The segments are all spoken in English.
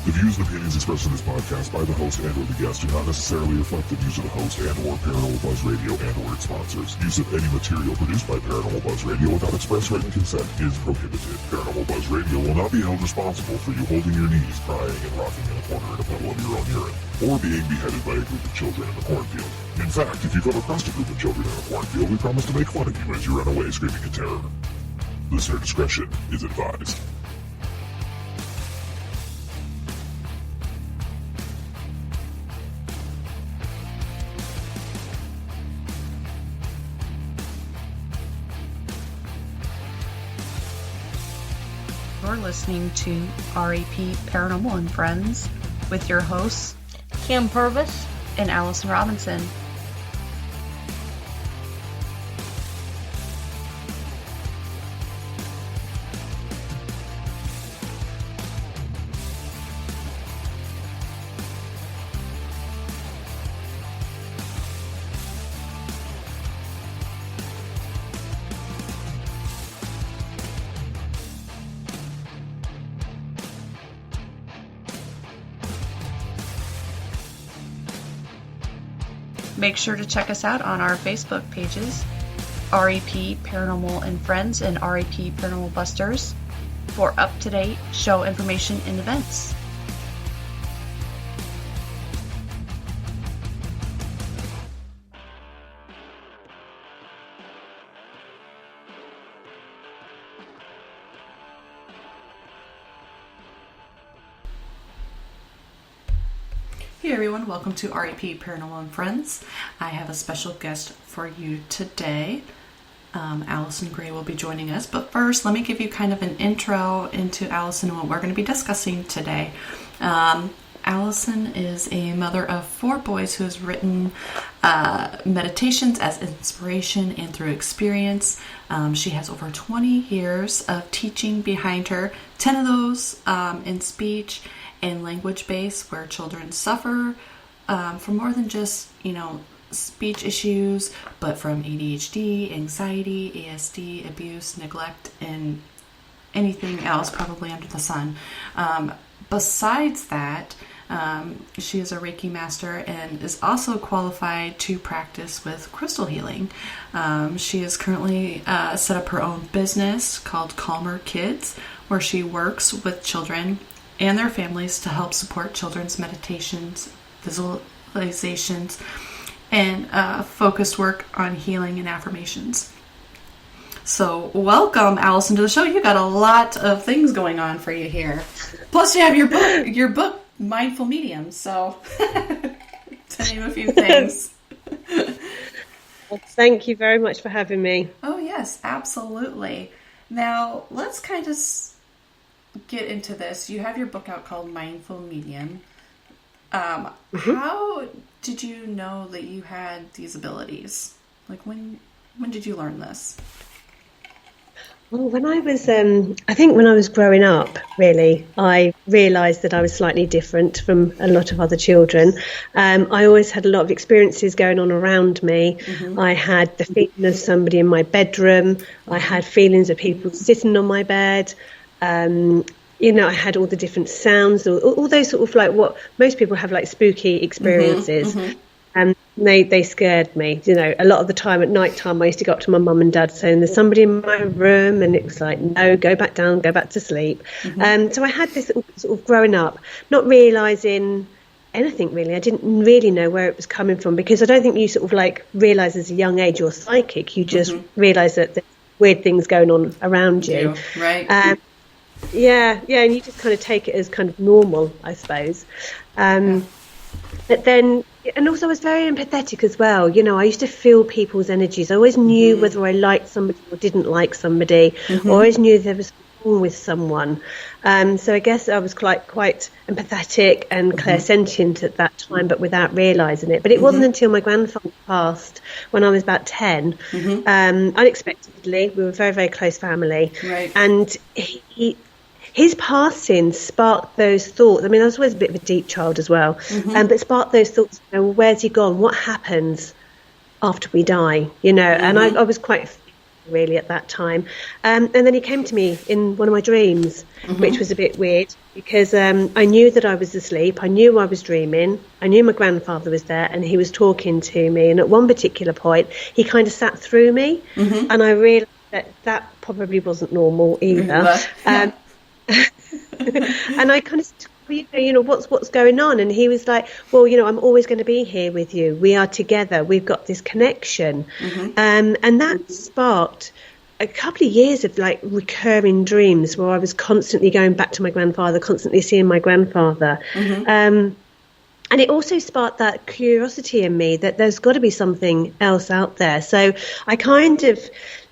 The views and opinions expressed in this podcast by the host and or the guest do not necessarily reflect the views of the host and or Paranormal Buzz Radio and or its sponsors. Use of any material produced by Paranormal Buzz Radio without express written consent is prohibited. Paranormal Buzz Radio will not be held responsible for you holding your knees, crying, and rocking in a corner in a puddle of your own urine, or being beheaded by a group of children in the cornfield. In fact, if you come across a group of children in a cornfield, we promise to make fun of you as you run away screaming in terror. Listener discretion is advised. You're listening to RAP Paranormal and Friends with your hosts, Kim Purvis and Alison Robinson. Make sure to check us out on our Facebook pages, RAP Paranormal and Friends and RAP Paranormal Busters, for up-to-date show information and events. Hey everyone, welcome to RAP Paranormal and Friends. I have a special guest for you today. Alison Gray will be joining us, but first let me give you kind of an intro into Alison and what we're going to be discussing today. Alison is a mother of 4 boys who has written meditations as inspiration and through experience. She has over 20 years of teaching behind her, 10 of those in speech and language base, where children suffer from more than just, speech issues, but from ADHD, anxiety, ASD, abuse, neglect, and anything else probably under the sun. Besides that, she is a Reiki master and is also qualified to practice with crystal healing. She has currently set up her own business called Calmer Kids, where she works with children and their families to help support children's meditations, visualizations, and focused work on healing and affirmations. So welcome, Alison, to the show. You got a lot of things going on for you here. Plus you have your book, Mindful Medium, so to name a few things. Well, thank you very much for having me. Oh yes, absolutely. Now let's kind of get into this. You have your book out called Mindful Medium. How did you know that you had these abilities? Like when did you learn this? Well, when I was, I think when I was growing up, really, I realised that I was slightly different from a lot of other children. I always had a lot of experiences going on around me. Mm-hmm. I had the feeling of somebody in my bedroom. I had feelings of people sitting on my bed. I had all the different sounds, all those sort of like what most people have, like spooky experiences. Mm-hmm, mm-hmm. And they scared me. A lot of the time at night time, I used to go up to my mum and dad saying, "There's somebody in my room," and it was like, "No, go back down, go back to sleep." Mm-hmm. So I had this sort of growing up, not realising anything really. I didn't really know where it was coming from, because I don't think you sort of like realise as a young age you're psychic. You just realise that there's weird things going on around you. Right. And you just kind of take it as kind of normal, I suppose. But then, and also I was very empathetic as well. I used to feel people's energies. I always knew whether I liked somebody or didn't like somebody. Or I always knew there was wrong with someone. So I guess I was quite empathetic and clairsentient at that time, but without realising it. But it wasn't until my grandfather passed when I was about 10. Unexpectedly, we were a very, very close family. Right. And his passing sparked those thoughts. I mean, I was always a bit of a deep child as well, but sparked those thoughts, where's he gone? What happens after we die? And I was quite really at that time. And then he came to me in one of my dreams, which was a bit weird because I knew that I was asleep. I knew I was dreaming. I knew my grandfather was there and he was talking to me. And at one particular point, he kind of sat through me and I realised that probably wasn't normal either. And I kind of said, what's going on? And he was like, well, I'm always going to be here with you. We are together. We've got this connection. And that sparked a couple of years of like recurring dreams where I was constantly going back to my grandfather, constantly seeing my grandfather. And it also sparked that curiosity in me that there's got to be something else out there. So I kind of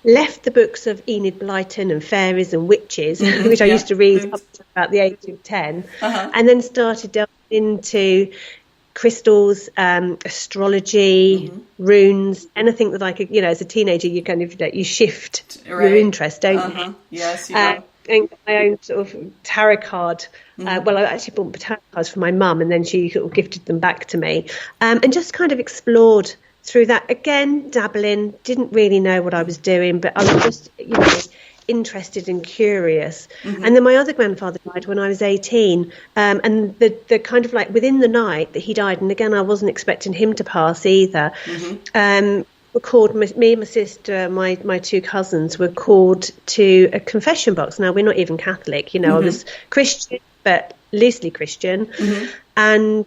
left the books of Enid Blyton and fairies and witches, which I used to read up to about the age of 10, and then started delving into crystals, astrology, runes, anything that I could, as a teenager, you kind of you shift your interest, don't you? Yes, you do. And my own sort of tarot card. Well, I actually bought tarot cards for my mum, and then she sort of gifted them back to me, and just kind of explored through that. Again, dabbling, didn't really know what I was doing, but I was just, interested and curious. And then my other grandfather died when I was 18, and the kind of like within the night that he died, and again, I wasn't expecting him to pass either. Were called, me and my sister, my two cousins were called to a confession box. Now, we're not even Catholic, I was Christian, but loosely Christian. And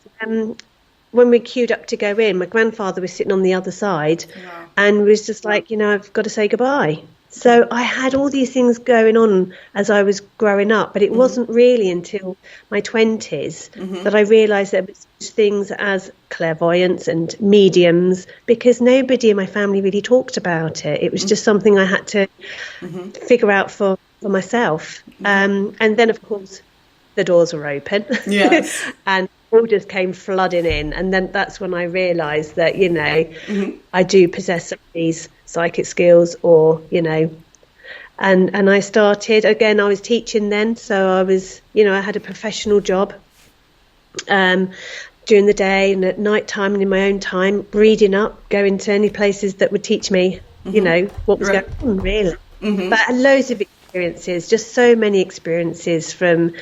when we queued up to go in, my grandfather was sitting on the other side and was just like, I've got to say goodbye. So I had all these things going on as I was growing up, but it wasn't really until my 20s that I realised there was such things as clairvoyance and mediums, because nobody in my family really talked about it. It was just something I had to figure out for myself. And then, of course, the doors were open. Yes. And all just came flooding in. And then that's when I realised that, I do possess some of these psychic skills, or, and I started, again, I was teaching then. So I was, I had a professional job during the day and at night time and in my own time, reading up, going to any places that would teach me, what was going on, really. But loads of experiences, just so many experiences from,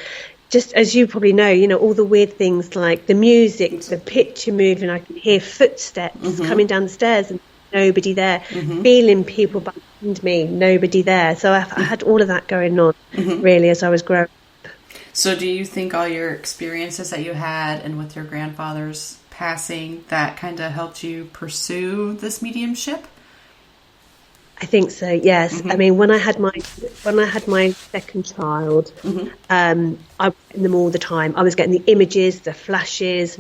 just as you probably know, all the weird things like the music, the picture moving, I could hear footsteps coming down the stairs and nobody there, feeling people behind me, nobody there. So I had all of that going on, really, as I was growing up. So do you think all your experiences that you had and with your grandfather's passing, that kind of helped you pursue this mediumship? I think so, yes. I mean, when I had my second child, I was getting them all the time. I was getting the images, the flashes,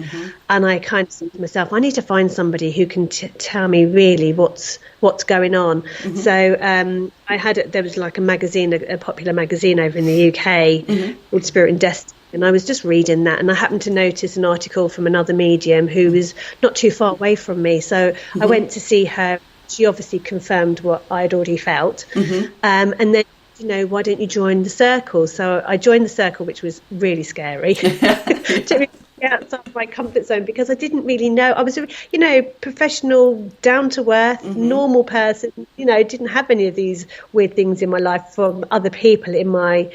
and I kind of said to myself, I need to find somebody who can tell me really what's going on. So there was like a magazine, a popular magazine over in the UK called Spirit and Destiny. And I was just reading that, and I happened to notice an article from another medium who was not too far away from me. So I went to see her. She obviously confirmed what I had already felt. And then, why don't you join the circle? So I joined the circle, which was really scary. Took me outside my comfort zone because I didn't really know. I was a, professional, down-to-earth, normal person, didn't have any of these weird things in my life from other people in my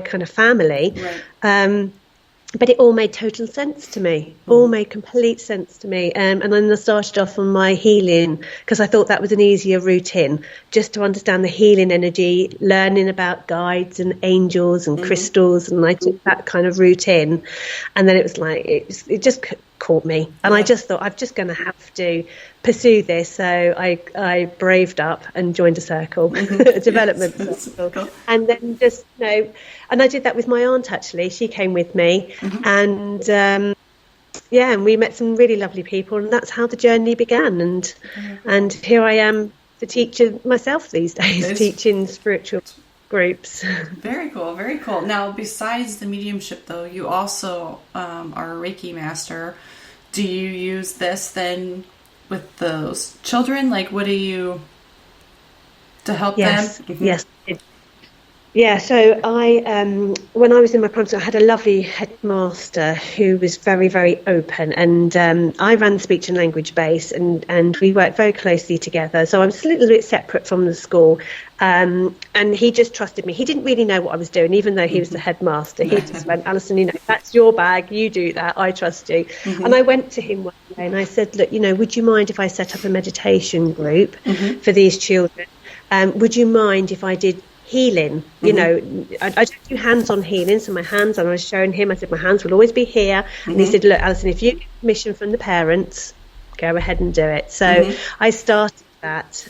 kind of family. But it all made total sense to me, all made complete sense to me. And then I started off on my healing because I thought that was an easier route in, just to understand the healing energy, learning about guides and angels and crystals. And I took that kind of route in. And then it was like, it just caught me. And I just thought, I'm just going to have to pursue this. So I braved up and joined a circle, a development circle. And then just, and I did that with my aunt, actually. She came with me. And, and we met some really lovely people. And that's how the journey began. And here I am, the teacher myself these days, teaching spiritual groups. Very cool, very cool. Now, besides the mediumship, though, you also are a Reiki master. Do you use this then with those children? Like, what do you, to help them? Yes. Yeah, so when I was in my primary school, I had a lovely headmaster who was very, very open, and I ran the speech and language base, and we worked very closely together. So I was a little bit separate from the school, and he just trusted me. He didn't really know what I was doing, even though he was the headmaster. He just went, Alison, that's your bag. You do that. I trust you. And I went to him one day and I said, look, would you mind if I set up a meditation group for these children? Would you mind if I did healing? I don't do hands-on healing, so my hands, and I was showing him, I said my hands will always be here, and he said, look, Alison, if you get permission from the parents, go ahead and do it. So I started that,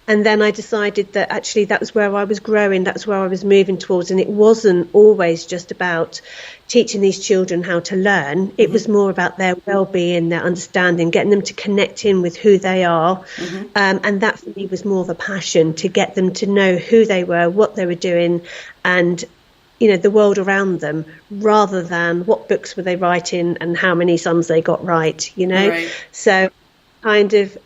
and then I decided that actually that was where I was growing, that's where I was moving towards, and it wasn't always just about teaching these children how to learn. It was more about their well-being, their understanding, getting them to connect in with who they are, and that for me was more of a passion, to get them to know who they were, what they were doing, and the world around them, rather than what books were they writing and how many sums they got right. Right. So kind of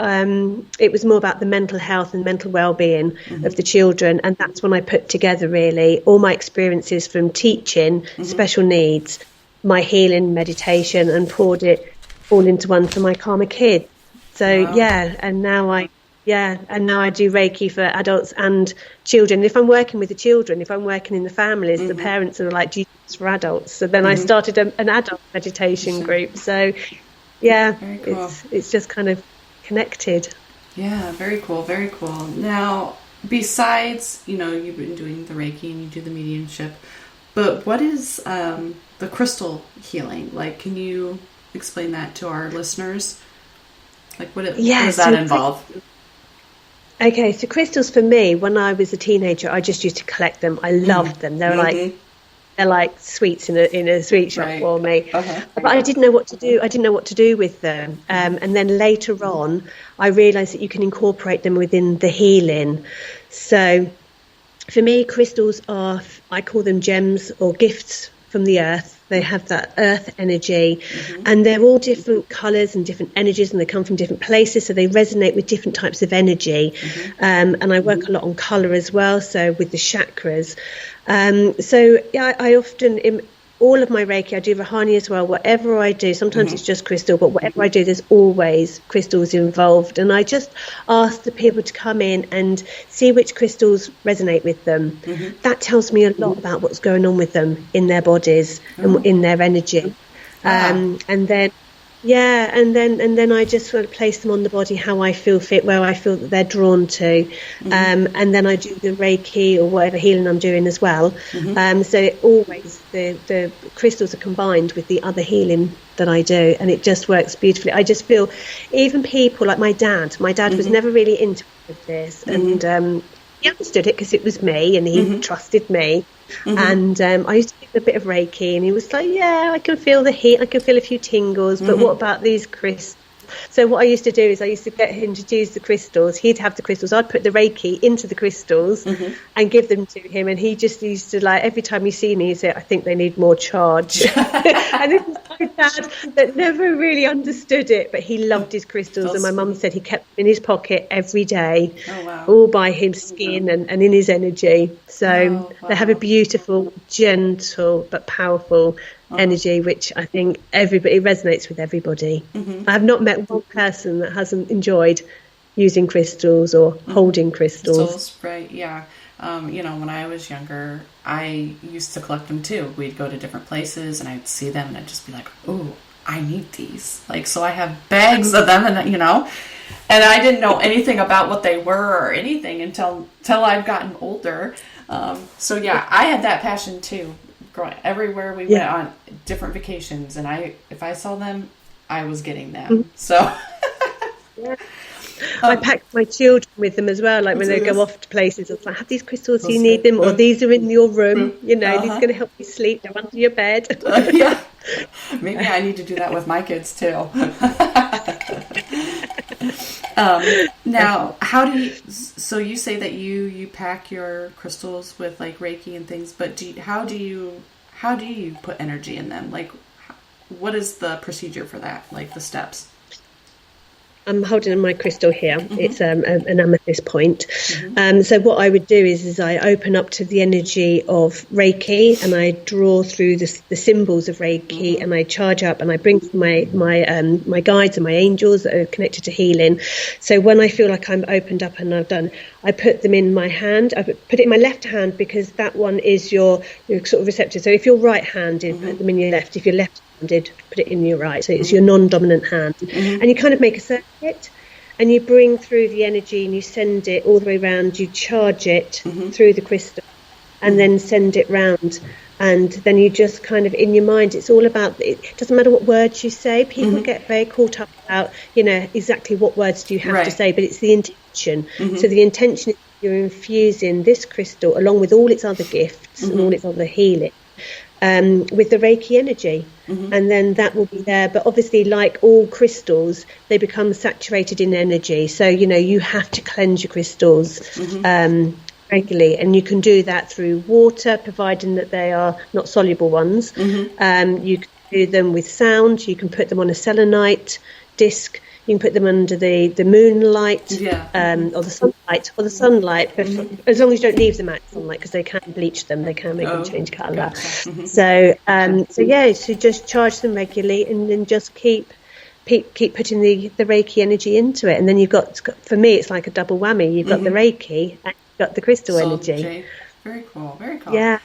it was more about the mental health and mental well-being of the children, and that's when I put together really all my experiences from teaching special needs, my healing meditation, and poured it all into one for my Karma kids. So Wow. and now I do Reiki for adults and children. If I'm working with the children, if I'm working in the families, the parents are like, do you do this for adults? So then I started an adult meditation group. So Very cool. it's just kind of connected. Yeah, very cool, very cool. Now, besides, you've been doing the Reiki and you do the mediumship, but what is the crystal healing? Like, can you explain that to our listeners? Like, what does that involve? Okay, so crystals for me, when I was a teenager, I just used to collect them. I loved them. They're like sweets in a sweet shop for me. But I didn't know what to do. I didn't know what to do with them. And then later on, I realised that you can incorporate them within the healing. So for me, crystals are, I call them gems or gifts from the earth. They have that earth energy, and they're all different colours and different energies, and they come from different places, so they resonate with different types of energy. And I work a lot on colour as well, so with the chakras. I often, in all of my Reiki, I do Rahani as well. Whatever I do, sometimes it's just crystal, but whatever I do, there's always crystals involved. And I just ask the people to come in and see which crystals resonate with them. That tells me a lot about what's going on with them in their bodies and in their energy. And then I just sort of place them on the body how I feel fit, where I feel that they're drawn to, and then I do the Reiki or whatever healing I'm doing as well. So always the crystals are combined with the other healing that I do, and it just works beautifully. I just feel even people like my dad was never really into this, and he understood it because it was me, and he trusted me. And I used to do a bit of Reiki, and he was like, yeah, I can feel the heat, I can feel a few tingles, but what about these crystals? So what I used to do is I used to get him to use the crystals. He'd have the crystals. I'd put the Reiki into the crystals and give them to him. And he just used to, like, every time he see me, he'd say, I think they need more charge. And this was my dad that never really understood it, but he loved his crystals. And my mum said he kept them in his pocket every day, all by his skin and in his energy. So they have a beautiful, gentle, but powerful energy, which I think everybody resonates with everybody. I have not met one person that hasn't enjoyed using crystals or holding crystals. Right, yeah. When I was younger, I used to collect them too. We'd go to different places and I'd see them and I'd just be like, oh, I need these. Like, so I have bags of them, and and I didn't know anything about what they were or anything until I'd gotten older. So yeah, I had that passion too. Growing everywhere we went on different vacations, and if I saw them, I was getting them. So I packed my children with them as well, like when they go off to places. I was like, have these crystals, you need them, or these are in your room, these are going to help you sleep, they're under your bed. Maybe I need to do that with my kids too. Now, so you say that you pack your crystals with like Reiki and things, but how do you put energy in them? Like, what is the procedure for that? Like the steps? I'm holding my crystal here. It's an amethyst point. So what I would do is I open up to the energy of Reiki, and I draw through the symbols of Reiki, and I charge up, and I bring my guides and my angels that are connected to healing. So when I feel like I'm opened up and I've done, I put them in my hand. I put it in my left hand because that one is your sort of receptor. So if you're right-handed, put them in your left. If you're left, did put it in your right, so it's your non-dominant hand, and you kind of make a circuit, and you bring through the energy and you send it all the way around. You charge it through the crystal, and then send it round, and then you just kind of in your mind. It's all about. It doesn't matter what words you say. People get very caught up about exactly what words do you have to say, but it's the intention. So the intention is you're infusing this crystal along with all its other gifts and all its other healing. With the Reiki energy, and then that will be there. But obviously, like all crystals, they become saturated in energy. So, you have to cleanse your crystals regularly, and you can do that through water, providing that they are not soluble ones. You can do them with sound. You can put them on a selenite disc. You can put them under the moonlight, or the sunlight, but as long as you don't leave them at sunlight, because they can bleach them, they can make them change colour. So just charge them regularly, and then just keep putting the Reiki energy into it, and then you've got, for me, it's like a double whammy. You've got the Reiki and you've got the crystal energy. Very cool, very cool. Yeah,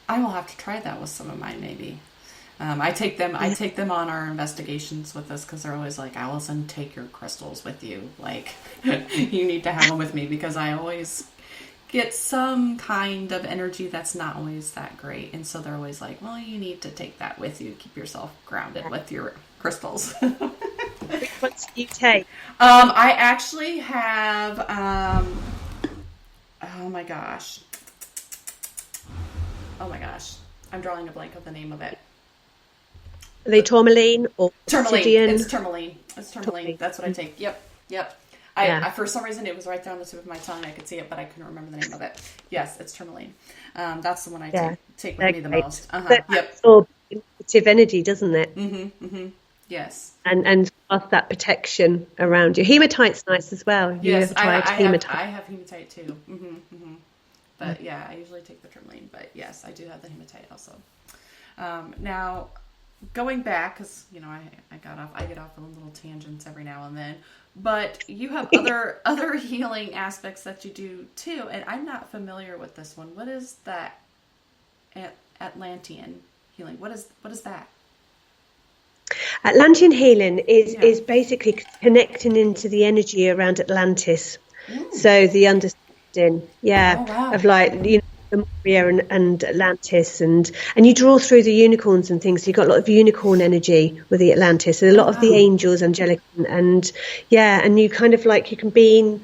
I will have to try that with some of mine, maybe. I take them on our investigations with us, because they're always like, Alison, take your crystals with you. Like, you need to have them with me, because I always get some kind of energy that's not always that great. And so they're always like, well, you need to take that with you. Keep yourself grounded with your crystals. Which ones do you take? I actually have, oh my gosh. I'm drawing a blank of the name of it. Are they tourmaline or obsidian? It's tourmaline. That's what I take. Yep. I for some reason it was right down the tip of my tongue. I could see it, but I couldn't remember the name of it. Yes, it's tourmaline. That's the one I take with me the most. That absorbs negative energy, doesn't it? Yes. And plus that protection around you. Hematite's nice as well. Yes, I have hematite too. But yeah, I usually take the tourmaline. But yes, I do have the hematite also. Now, going back, because I get off on little tangents every now and then, but you have other healing aspects that you do too, and I'm not familiar with this one. What is that Atlantean healing? What is that? Atlantean healing is basically connecting into the energy around Atlantis. So the understanding, of like the Moria and Atlantis, and you draw through the unicorns and things. So you've got a lot of unicorn energy with the Atlantis, and a lot of the angels, angelic, and you kind of like, you can beam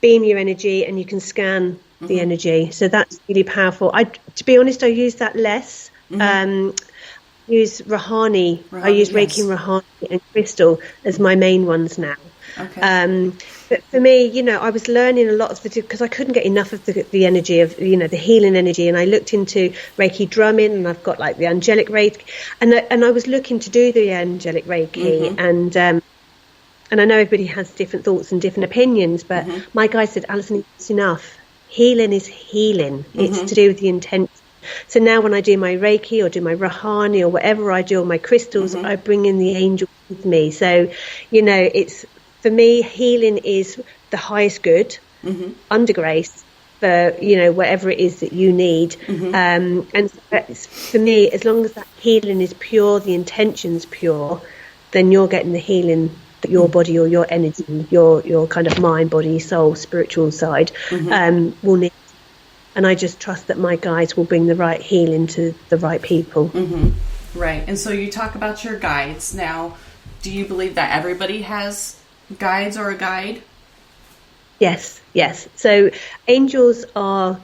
your energy, and you can scan the energy. So that's really powerful. To be honest, I use that less. Use Rahani. I use Reiki and Rahani and Crystal as my main ones now. Okay. But for me, I was learning a lot of because I couldn't get enough of the energy of, the healing energy. And I looked into Reiki drumming, and I've got like the angelic Reiki, and I was looking to do the angelic Reiki, and I know everybody has different thoughts and different opinions, but my guy said, Alison, it's enough. Healing is healing. It's to do with the intent. So now when I do my Reiki or do my Rahani or whatever I do, or my crystals, I bring in the angels with me. So, it's, for me, healing is the highest good under grace for, whatever it is that you need. And for me, as long as that healing is pure, the intention's pure, then you're getting the healing that your body or your energy, your kind of mind, body, soul, spiritual side will need. And I just trust that my guides will bring the right healing to the right people. Right. And so you talk about your guides. Now, do you believe that everybody has guides or a guide? Yes. So angels are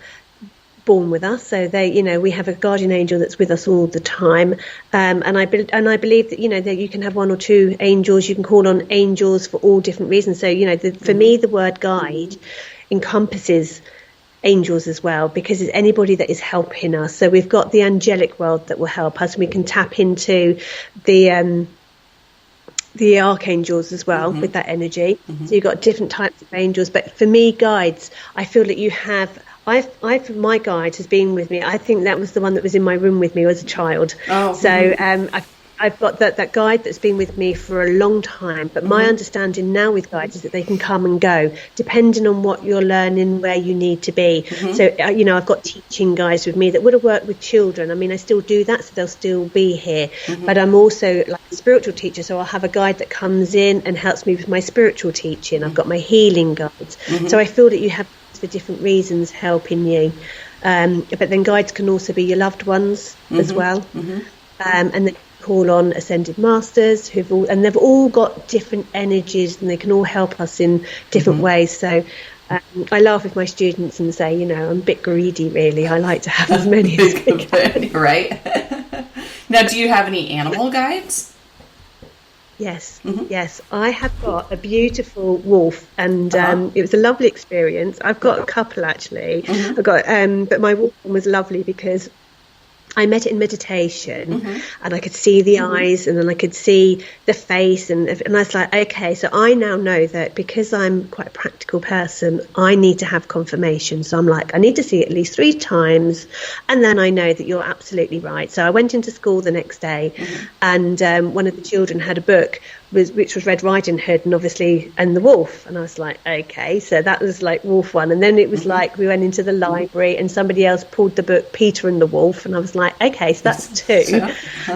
born with us. So they, we have a guardian angel that's with us all the time. And I believe that, that you can have one or two angels. You can call on angels for all different reasons. So, for me, the word guide encompasses angels as well, because it's anybody that is helping us. So we've got the angelic world that will help us. We can tap into the the archangels as well with that energy. So you've got different types of angels. But for me, guides, I feel that you have. My guide has been with me. I think that was the one that was in my room with me as a child. I've got that guide that's been with me for a long time. But my understanding now with guides is that they can come and go depending on what you're learning, where you need to be. So, I've got teaching guides with me that would have worked with children. I mean, I still do that, so they'll still be here. But I'm also like a spiritual teacher, so I'll have a guide that comes in and helps me with my spiritual teaching. I've got my healing guides. So I feel that you have for different reasons helping you. But then guides can also be your loved ones as well. And then call on ascended masters they've all got different energies, and they can all help us in different ways. So I laugh with my students and say, I'm a bit greedy, really. I like to have as many as I can. Right. Now, do you have any animal guides? Yes, yes. I have got a beautiful wolf, and it was a lovely experience. I've got a couple, actually. I've got, but my wolf one was lovely because I met it in meditation, and I could see the eyes, and then I could see the face, and I was like, okay, so I now know that because I'm quite a practical person, I need to have confirmation. So I'm like, I need to see it at least 3 times, and then I know that you're absolutely right. So I went into school the next day, and one of the children had a book which was Red Riding Hood, and the wolf, and I was like, okay, so that was like wolf one. And then it was like we went into the library and somebody else pulled the book Peter and the Wolf, and I was like, okay, so that's 2.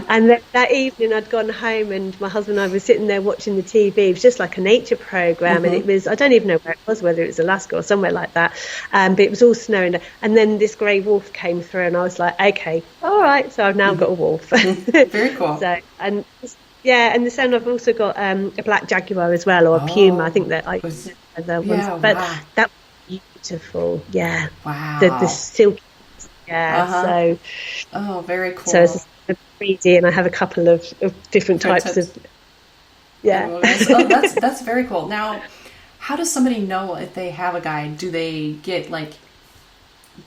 And that evening I'd gone home, and my husband and I were sitting there watching the TV. It was just like a nature program, and it was, I don't even know where it was, whether it was Alaska or somewhere like that, but it was all snowing, and then this grey wolf came through, and I was like, okay, all right, so I've now got a wolf. Very cool. So, and yeah, and the same, I've also got a black jaguar as well, or a puma. I think that I the ones, but that was beautiful. Yeah, wow. The silky, So, very cool. So it's a 3D, and I have a couple of different types of. Yeah. That's very cool. Now, how does somebody know if they have a guide? Do they get like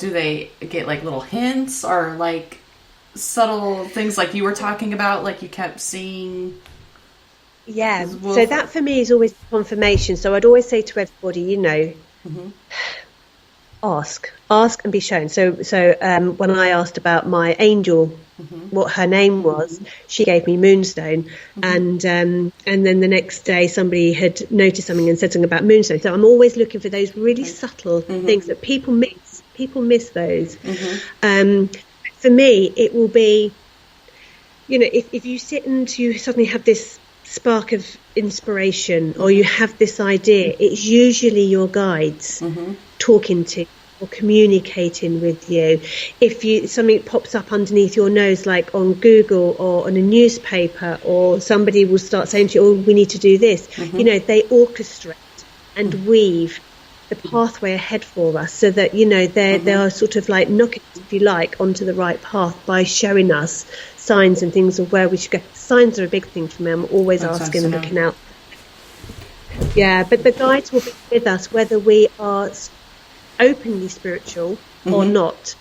little hints, or like subtle things like you were talking about, like you kept seeing? Yeah, so that for me is always confirmation. So I'd always say to everybody, ask and be shown. So when I asked about my angel, what her name was, she gave me Moonstone, and then the next day somebody had noticed something and said something about Moonstone. So I'm always looking for those really subtle things that people miss. People miss those. For me, it will be, if you sit and you suddenly have this spark of inspiration, or you have this idea, it's usually your guides talking to you or communicating with you. If something pops up underneath your nose, like on Google or on a newspaper, or somebody will start saying to you, oh, we need to do this, they orchestrate and weave the pathway ahead for us, so that they are sort of like knocking, if you like, onto the right path by showing us signs and things of where we should go. Signs are a big thing for me. I'm always asking and looking out. Yeah, but the guides will be with us whether we are openly spiritual or not.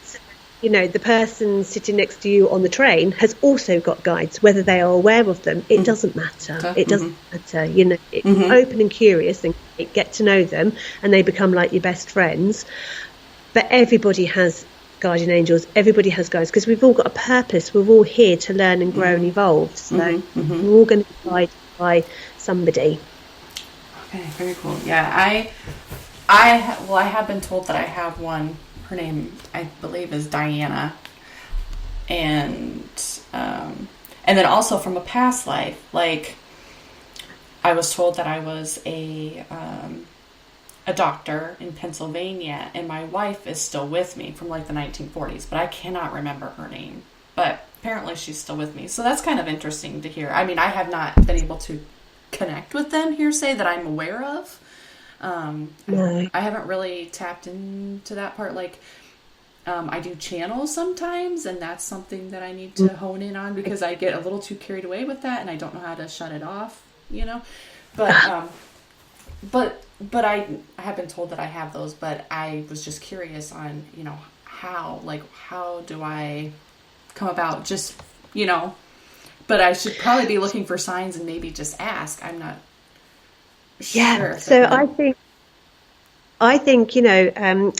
So, the person sitting next to you on the train has also got guides, whether they are aware of them. It doesn't matter. It doesn't matter. Open and curious, and get to know them, and they become like your best friends. But everybody has guardian angels. Everybody has guides, because we've all got a purpose. We're all here to learn and grow and evolve. So we're all going to be guided by somebody. Okay, very cool. Yeah, I have been told that I have one. Her name, I believe, is Diana, and then also from a past life, like I was told that I was a doctor in Pennsylvania, and my wife is still with me from like the 1940s, but I cannot remember her name. But apparently she's still with me, so that's kind of interesting to hear. I mean, I have not been able to connect with them, hearsay, that I'm aware of. No. I haven't really tapped into that part. Like, I do channels sometimes, and that's something that I need to hone in on, because I get a little too carried away with that, and I don't know how to shut it off, But I have been told that I have those, but I was just curious on, how do I come about just, But I should probably be looking for signs and maybe just ask. I'm not sure. Yeah. So I think,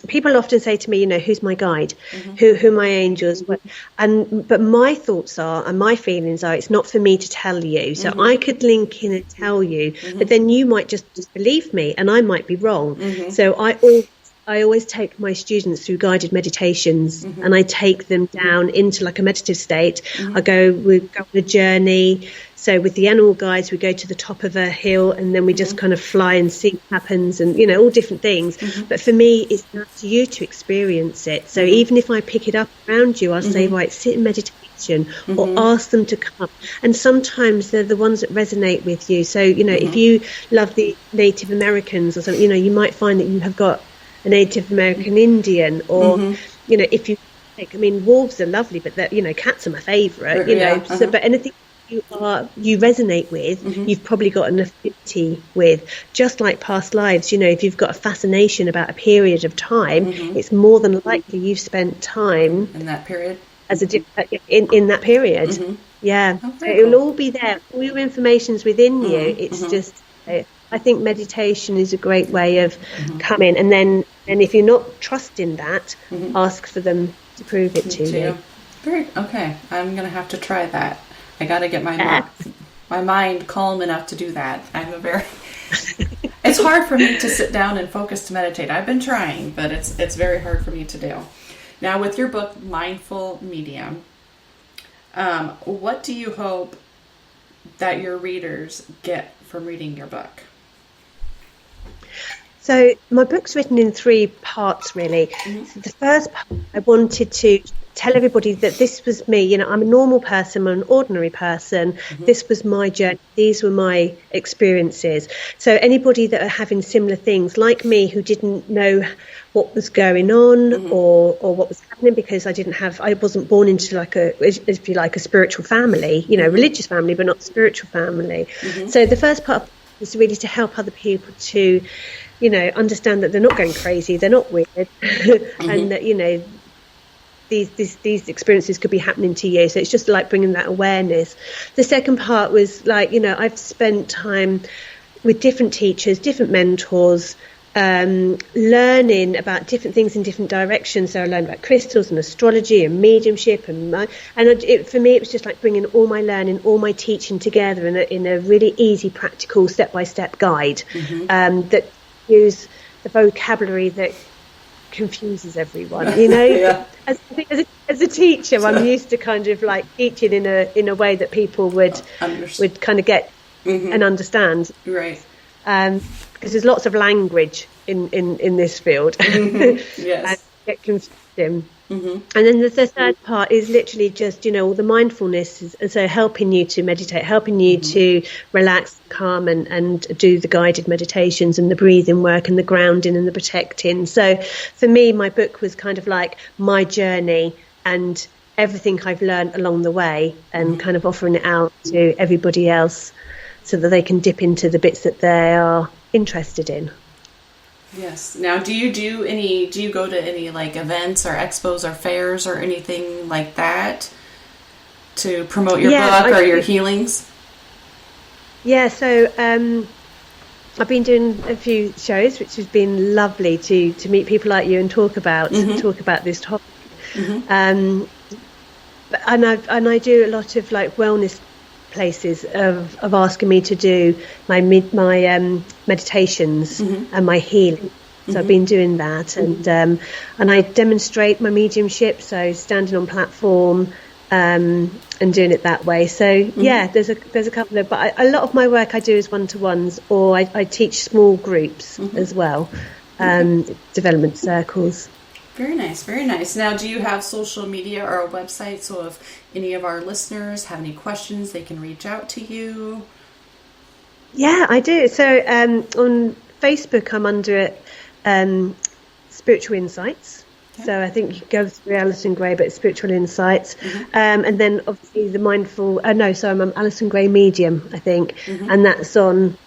people often say to me, who's my guide, who are my angels, but my thoughts are, and my feelings are, it's not for me to tell you. So I could link in and tell you, but then you might just believe me, and I might be wrong. So I always take my students through guided meditations, and I take them down into like a meditative state. We go on a journey. So with the animal guides, we go to the top of a hill, and then we just kind of fly and see what happens, and all different things. But for me, it's up to you to experience it. So even if I pick it up around you, I'll say, right, sit in meditation, or ask them to come. And sometimes they're the ones that resonate with you. So if you love the Native Americans or something, you might find that you have got a Native American Indian, or if you take, wolves are lovely, but cats are my favourite. So, but anything you resonate with, you've probably got an affinity with. Just like past lives, if you've got a fascination about a period of time, it's more than likely you've spent time in that period as in that period. Yeah, so it'll all be there. All your information's within you. It's just. I think meditation is a great way of coming, and if you're not trusting that, ask for them to prove it to you. Okay. I'm going to have to try that. I got to get my mind calm enough to do that. It's hard for me to sit down and focus to meditate. I've been trying, but it's very hard for me to do. Now, with your book, Mindful Medium, what do you hope that your readers get from reading your book? So my book's written in 3 parts, really. So the first part, I wanted to tell everybody that this was me. I'm a normal person, I'm an ordinary person. This was my journey. These were my experiences. So anybody that are having similar things, like me, who didn't know what was going on or what was happening, because I wasn't born into like a spiritual family, religious family, but not spiritual family. So the first part was really to help other people to understand that they're not going crazy, they're not weird, and that these experiences could be happening to you. So it's just like bringing that awareness. The second part was like I've spent time with different teachers, different mentors, learning about different things in different directions. So I learned about crystals and astrology and mediumship, for me it was just like bringing all my learning, all my teaching together in a really easy, practical, step-by-step guide that use the vocabulary that confuses everyone. As a teacher, I'm used to kind of like teaching in a way that people would kind of get and understand, right? Because there's lots of language in this field. Yes. And get confusing. And then the third part is literally just all the mindfulness, and so helping you to meditate, helping you to relax, calm, and do the guided meditations and the breathing work and the grounding and the protecting. So for me, my book was kind of like my journey and everything I've learned along the way, and kind of offering it out to everybody else so that they can dip into the bits that they are interested in. Yes. Now, do you go to any like events or expos or fairs or anything like that to promote your book or your healings? Yeah, so I've been doing a few shows, which has been lovely to meet people like you and talk about this topic. And I do a lot of like wellness places of asking me to do my meditations and my healing. So I've been doing that, and I demonstrate my mediumship, so standing on platform and doing it that way. So there's a couple of, but a lot of my work I do is one-to-ones, or I teach small groups as well, development circles. Very nice, very nice. Now, do you have social media or a website, so if any of our listeners have any questions, they can reach out to you? Yeah, I do. So on Facebook, I'm under Spiritual Insights. Okay. So I think you go through Alison Gray, but it's Spiritual Insights. And then obviously the Mindful... I'm Alison Gray Medium, I think. And that's on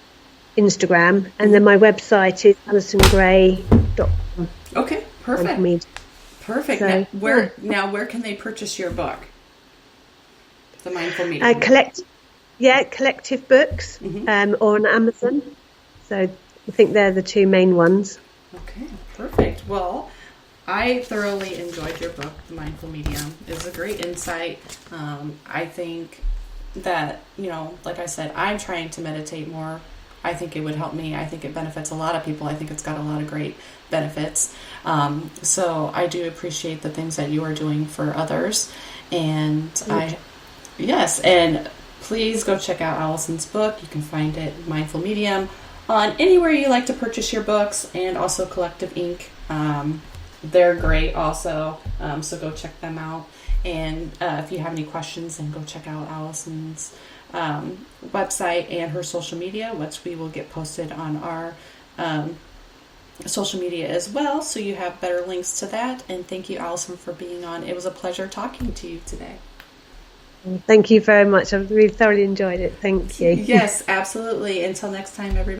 Instagram. And then my website is alisongray.com. Okay. Perfect. Perfect. So, where can they purchase your book? The Mindful Medium. Collective Books, or on Amazon. So I think they're the two main ones. Okay, perfect. Well, I thoroughly enjoyed your book, The Mindful Medium. It was a great insight. I think that, like I said, I'm trying to meditate more. I think it would help me. I think it benefits a lot of people. I think it's got a lot of great benefits. So I do appreciate the things that you are doing for others. And and please go check out Alison's book. You can find it, Mindful Medium, on anywhere you like to purchase your books, and also Collective Ink. They're great also, so go check them out. And if you have any questions, then go check out Alison's website and her social media, which we will get posted on our social media as well, so you have better links to that. And thank you, Alison, for being on. It was a pleasure talking to you today. Thank you very much. I've really thoroughly enjoyed it. Thank you. Yes, absolutely. Until next time, everybody.